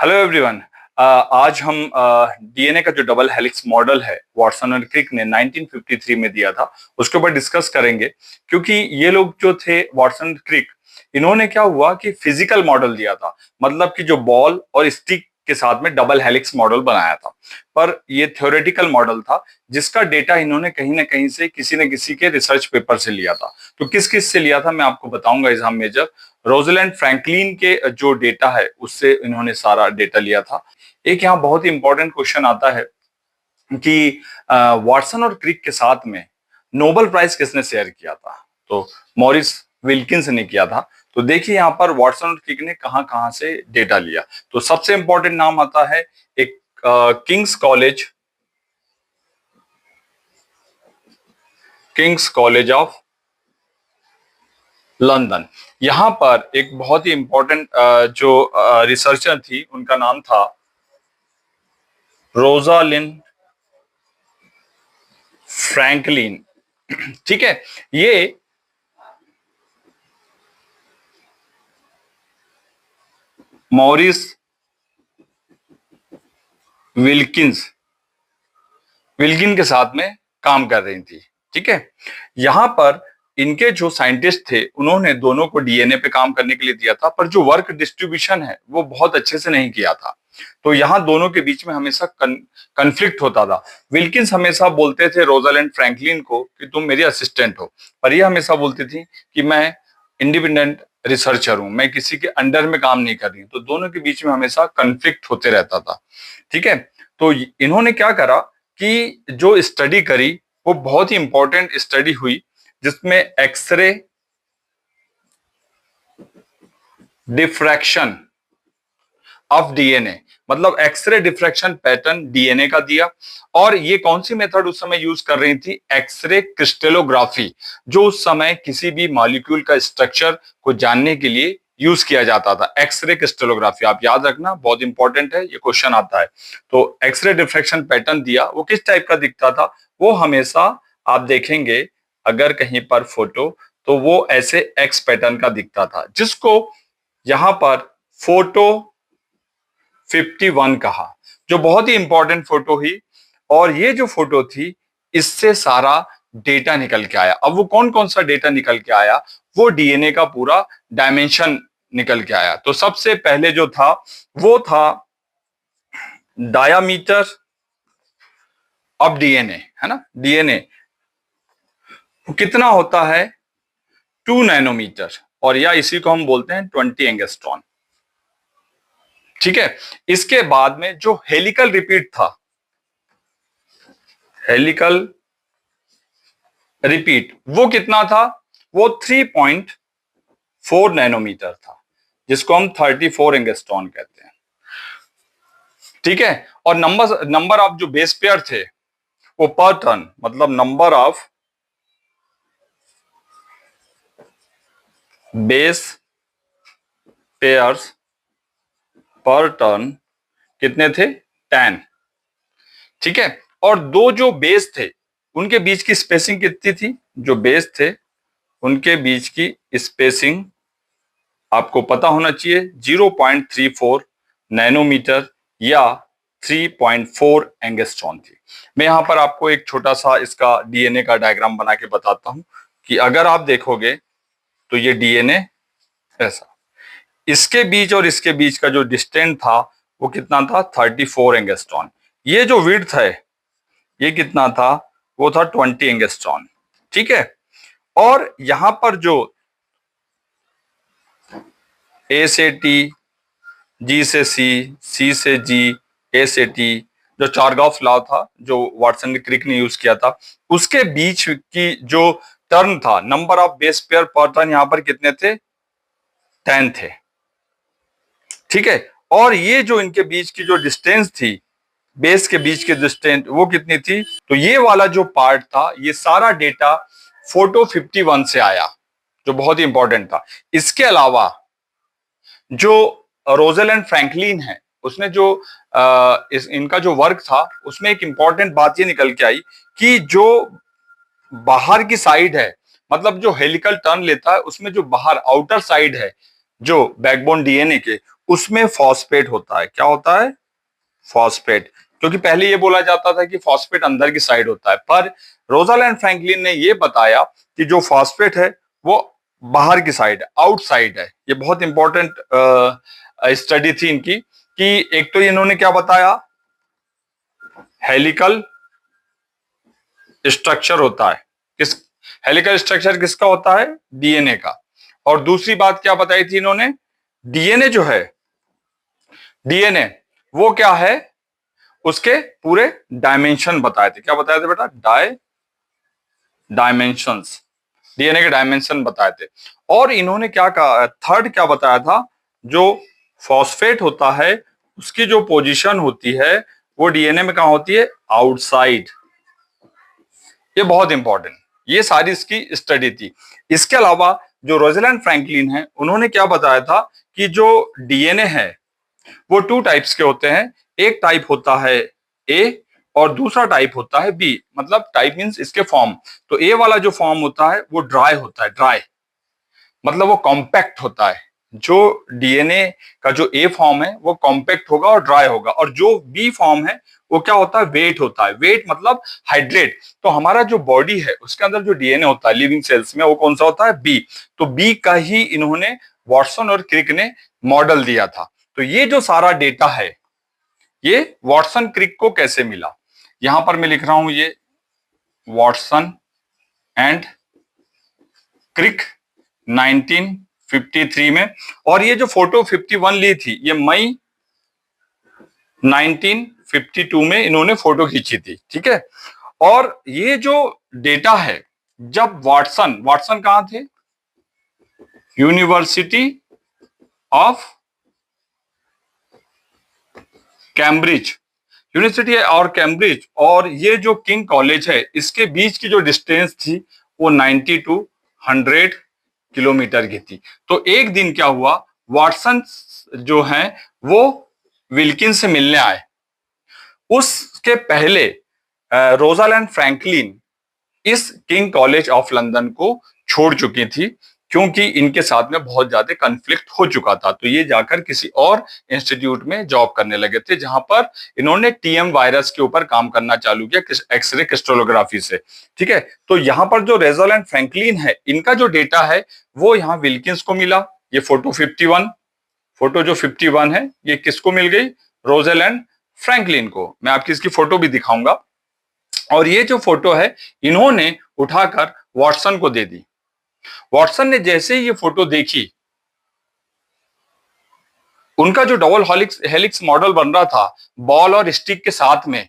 Hello everyone. आज हम DNA का जो डबल हेलिक्स मॉडल है वाटसन और क्रिक ने 1953 में दिया था उसके ऊपर डिस्कस करेंगे। क्योंकि ये लोग जो थे वाटसन क्रिक, इन्होंने क्या हुआ कि फिजिकल मॉडल दिया था, मतलब कि जो बॉल और स्टिक के साथ में डबल हेलिक्स मॉडल बनाया था। पर ये थ्योरेटिकल मॉडल था जिसका डेटा इन्होंने कहीं ना कहीं से किसी न किसी के रिसर्च पेपर से लिया था। तो किस किस से लिया था मैं आपको बताऊंगा एग्जाम मेजर। रोजलैंड फ्रैंकलिन के जो डेटा है उससे इन्होंने सारा डेटा लिया था। एक यहाँ बहुत ही इंपॉर्टेंट क्वेश्चन आता है कि वाटसन और क्रिक के साथ में नोबेल प्राइज किसने शेयर किया था? तो मॉरिस विल्किंस ने किया था। तो देखिए यहाँ पर वाटसन और क्रिक ने कहां कहां से डेटा लिया। तो सबसे इंपॉर्टेंट नाम आता है एक किंग्स कॉलेज ऑफ लंदन। यहां पर एक बहुत ही इंपॉर्टेंट जो रिसर्चर थी उनका नाम था रोजालिन फ्रैंकलिन। ठीक है, ये मॉरिस विल्किंस विल्किन के साथ में काम कर रही थी। ठीक है, यहां पर इनके जो साइंटिस्ट थे उन्होंने दोनों को डीएनए पे काम करने के लिए दिया था, पर जो वर्क डिस्ट्रीब्यूशन है वो बहुत अच्छे से नहीं किया था। तो यहाँ दोनों के बीच में हमेशा कन्फ्लिक्ट होता था। विल्किंस हमेशा बोलते थे रोजालैंड फ्रैंकलिन को कि तुम मेरी असिस्टेंट हो, पर यह हमेशा बोलती थी कि मैं इंडिपेंडेंट रिसर्चर हूं, मैं किसी के अंडर में काम नहीं कर रही हूं। तो दोनों के बीच में हमेशा कन्फ्लिक्ट होते रहता था। ठीक है, तो इन्होंने क्या करा कि जो स्टडी करी वो बहुत ही इंपॉर्टेंट स्टडी हुई जिसमें एक्सरे डिफ्रैक्शन ऑफ डीएनए, मतलब एक्सरे डिफ्रैक्शन पैटर्न डीएनए का दिया। और ये कौन सी मेथड उस समय यूज कर रही थी? एक्सरे क्रिस्टलोग्राफी, जो उस समय किसी भी मॉलिक्यूल का स्ट्रक्चर को जानने के लिए यूज किया जाता था। एक्सरे क्रिस्टलोग्राफी आप याद रखना, बहुत इंपॉर्टेंट है, ये क्वेश्चन आता है। तो एक्सरे डिफ्रैक्शन पैटर्न दिया, वो किस टाइप का दिखता था? वो हमेशा आप देखेंगे अगर कहीं पर फोटो, तो वो ऐसे एक्स पैटर्न का दिखता था, जिसको यहां पर फोटो 51 कहा, जो बहुत ही इंपॉर्टेंट फोटो ही। और ये जो फोटो थी इससे सारा डेटा निकल के आया। अब वो कौन कौन सा डेटा निकल के आया? वो डीएनए का पूरा डायमेंशन निकल के आया। तो सबसे पहले जो था वो था डायामीटर ऑफ डीएनए, है ना। डीएनए कितना होता है? 2 नैनोमीटर, और या इसी को हम बोलते हैं 20 एंगस्ट्रॉन। ठीक है, इसके बाद में जो हेलिकल रिपीट था, हेलिकल रिपीट, वो कितना था? वो 3.4 नैनोमीटर था, जिसको हम 34 एंगस्ट्रॉन कहते हैं। ठीक है, और नंबर ऑफ जो बेस पेयर थे वो पर टर्न, मतलब नंबर ऑफ बेस पेयर्स पर टर्न कितने थे? 10। ठीक है, और दो जो बेस थे उनके बीच की स्पेसिंग कितनी थी? जो बेस थे उनके बीच की स्पेसिंग आपको पता होना चाहिए, 0.34 नैनोमीटर या 3.4 एंगस्ट्रॉन थी। मैं यहां पर आपको एक छोटा सा इसका डीएनए का डायग्राम बना के बताता हूं कि अगर आप देखोगे तो ये डीएनए ऐसा, इसके बीच और इसके बीच का जो डिस्टेंस था वो कितना था? 34 एंगस्ट्रॉन। ये जो विड्थ है ये कितना था? वो था 20 एंगस्ट्रॉन। ठीक है, और यहां पर जो ए से टी, जी से सी, सी से जी, ए से टी, जो चारगाफ लॉ था जो वाटसन क्रिक ने यूज किया था, उसके बीच की जो टर्न था, नंबर ऑफ बेस पेयर पर टर्न, यहां पर कितने थे? 10 थे। ठीक है, और ये जो इनके बीच की जो डिस्टेंस थी, बेस के बीच की डिस्टेंस, वो कितनी थी? तो ये वाला जो पार्ट था, ये सारा डेटा फोटो 51 से आया, जो बहुत ही इंपॉर्टेंट था। इसके अलावा जो रोजलैंड फ्रैंकलिन है, उसने जो इनका जो वर्क था उसमें एक इंपॉर्टेंट बात ये निकल के आई कि जो बाहर की साइड है, मतलब जो हेलिकल टर्न लेता है उसमें जो बाहर आउटर साइड है जो बैकबोन डीएनए के, उसमें फॉस्फेट होता है। क्या होता है? फॉस्फेट। क्योंकि पहले ये बोला जाता था कि फॉस्फेट अंदर की साइड होता है, पर रोजालैंड फ्रैंकलिन ने ये बताया कि जो फॉस्फेट है वो बाहर की साइड है, आउटसाइड है। ये बहुत इंपॉर्टेंट स्टडी थी इनकी कि एक तो इन्होंने क्या बताया, हेलिकल स्ट्रक्चर होता है। किस हेलिकल स्ट्रक्चर किसका होता है? डीएनए का। और दूसरी बात क्या बताई थी इन्होंने? डीएनए जो है, डीएनए वो क्या है, उसके पूरे डायमेंशन बताए थे। क्या बताए थे बेटा? डायमेंशंस, डीएनए के डायमेंशन बताए थे। और इन्होंने क्या कहा, थर्ड क्या बताया था, जो फॉस्फेट होता है उसकी जो पोजीशन होती है वो डीएनए में कहां होती है? आउटसाइड। ये बहुत इंपॉर्टेंट, ये सारी इसकी स्टडी थी। इसके अलावा जो रोज़लैंड फ्रैंकलिन है उन्होंने क्या बताया था कि जो डीएनए है वो टू टाइप्स के होते हैं। एक टाइप होता है ए और दूसरा टाइप होता है बी। मतलब टाइप मींस इसके फॉर्म। तो ए वाला जो फॉर्म होता है वो ड्राई होता है, ड्राई मतलब वो कॉम्पैक्ट होता है। जो डीएनए का जो ए फॉर्म है वो कॉम्पैक्ट होगा और ड्राई होगा। और जो बी फॉर्म है वो क्या होता है? वेट होता है। वेट मतलब हाइड्रेट। तो हमारा जो बॉडी है उसके अंदर जो डीएनए होता है लिविंग सेल्स में, वो कौन सा होता है? बी। तो बी का ही इन्होंने वॉटसन और क्रिक ने मॉडल दिया था। तो ये जो सारा डेटा है ये वॉटसन क्रिक को कैसे मिला? यहां पर मैं लिख रहा हूं ये वॉटसन एंड क्रिक 1953 में। और ये जो फोटो 51 ली थी ये मई 1952 में इन्होंने फोटो खींची थी। ठीक है। और ये जो डेटा है, जब वाटसन वाटसन कहां थे? यूनिवर्सिटी ऑफ कैम्ब्रिज, यूनिवर्सिटी और कैम्ब्रिज, और ये जो किंग कॉलेज है इसके बीच की जो डिस्टेंस थी वो 90 टू 100 किलोमीटर की थी। तो एक दिन क्या हुआ, वाटसन जो है वो विल्किन से मिलने आए। उसके पहले रोजालैंड फ्रैंकलिन इस किंग कॉलेज ऑफ लंदन को छोड़ चुकी थी क्योंकि इनके साथ में बहुत ज्यादा कन्फ्लिक्ट हो चुका था। तो ये जाकर किसी और इंस्टीट्यूट में जॉब करने लगे थे जहां पर इन्होंने टीएम वायरस के ऊपर काम करना चालू किया, एक्सरे क्रिस्टलोग्राफी से। ठीक है। तो यहां पर जो रोज़ालैंड फ्रैंकलिन है इनका जो डेटा है वो यहाँ विल्किंस को मिला। ये फोटो 51, फोटो जो 51 है ये किसको मिल गई? रोज़ालैंड फ्रैंकलिन को। मैं आपकी इसकी फोटो भी दिखाऊंगा। और ये जो फोटो है इन्होंने उठाकर वॉटसन को दे दी। वॉटसन ने जैसे ही ये फोटो देखी, उनका जो डबल हेलिक्स मॉडल बन रहा था बॉल और स्टिक के साथ में,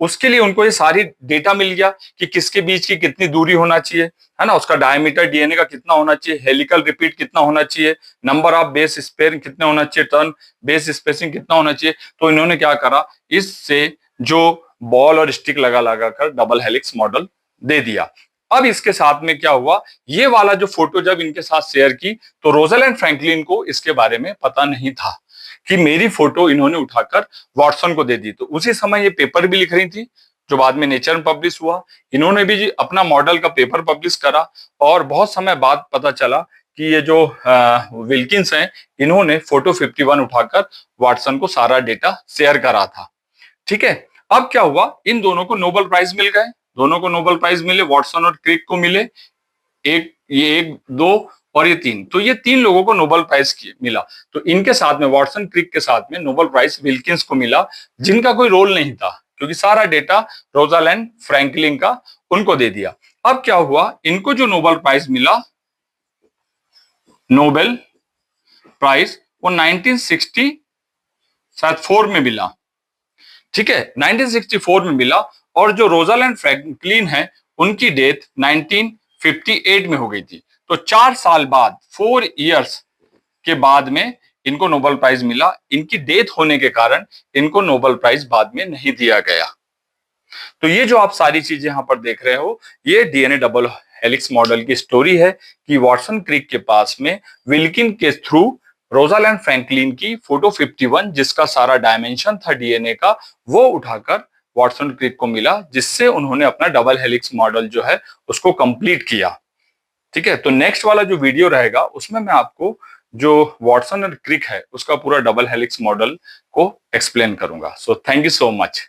उसके लिए उनको ये सारी डेटा मिल गया कि किसके बीच की कितनी दूरी होना चाहिए, है ना, उसका डायमीटर डीएनए का कितना होना चाहिए, हेलिकल रिपीट कितना होना चाहिए, नंबर ऑफ बेस स्पेयर कितने होना चाहिए, टर्न बेस स्पेसिंग कितना होना चाहिए। तो इन्होंने क्या करा, इससे जो बॉल और स्टिक लगा लगा कर डबल हेलिक्स मॉडल दे दिया। अब इसके साथ में क्या हुआ, ये वाला जो फोटो जब इनके साथ शेयर की तो रोज़ालैंड फ्रैंकलिन को इसके बारे में पता नहीं था कि मेरी फोटो इन्होंने उठाकर वॉटसन को दे दी। तो उसी समय ये पेपर भी लिख रही थी जो बाद में नेचर में पब्लिश हुआ। इन्होंने भी अपना मॉडल का पेपर पब्लिश करा और बहुत समय बाद पता चला कि ये जो विल्किंस हैं इन्होंने फोटो 51 उठाकर वॉटसन को सारा डेटा शेयर करा था। ठीक है। अब क्या हुआ, इन दोनों को नोबेल प्राइज मिल गए, दोनों को नोबेल प्राइज मिले, वॉटसन और क्रिक को मिले। एक दो और ये तीन, तो ये तीन लोगों को नोबेल प्राइज मिला। तो इनके साथ में वॉटसन क्रिक के साथ में नोबेल प्राइज विल्किंस को मिला, जिनका कोई रोल नहीं था क्योंकि सारा डेटा रोज़ालैंड फ्रैंकलिन का उनको दे दिया। अब क्या हुआ, इनको जो नोबेल प्राइज मिला, नोबेल प्राइज, वो 1964 में मिला। ठीक है, 1964 में मिला। और जो रोज़ालैंड फ्रैंकलिन है उनकी डेथ 1958 में हो गई थी। तो 4 साल बाद, 4 इयर्स के बाद में इनको नोबेल प्राइज मिला। इनकी डेथ होने के कारण इनको नोबेल प्राइज बाद में नहीं दिया गया। तो ये जो आप सारी चीजें यहां पर देख रहे हो, ये डीएनए डबल हेलिक्स मॉडल की स्टोरी है कि वॉटसन क्रिक के पास में विल्किन के थ्रू रोज़ालैंड फ्रैंकलिन की फोटो 51 जिसका सारा डायमेंशन था डीएनए का, वो उठाकर वॉटसन क्रिक को मिला, जिससे उन्होंने अपना डबल हेलिक्स मॉडल जो है उसको कंप्लीट किया। ठीक है। तो नेक्स्ट वाला जो वीडियो रहेगा उसमें मैं आपको जो वॉटसन और क्रिक है उसका पूरा डबल हेलिक्स मॉडल को एक्सप्लेन करूंगा। So thank you so much.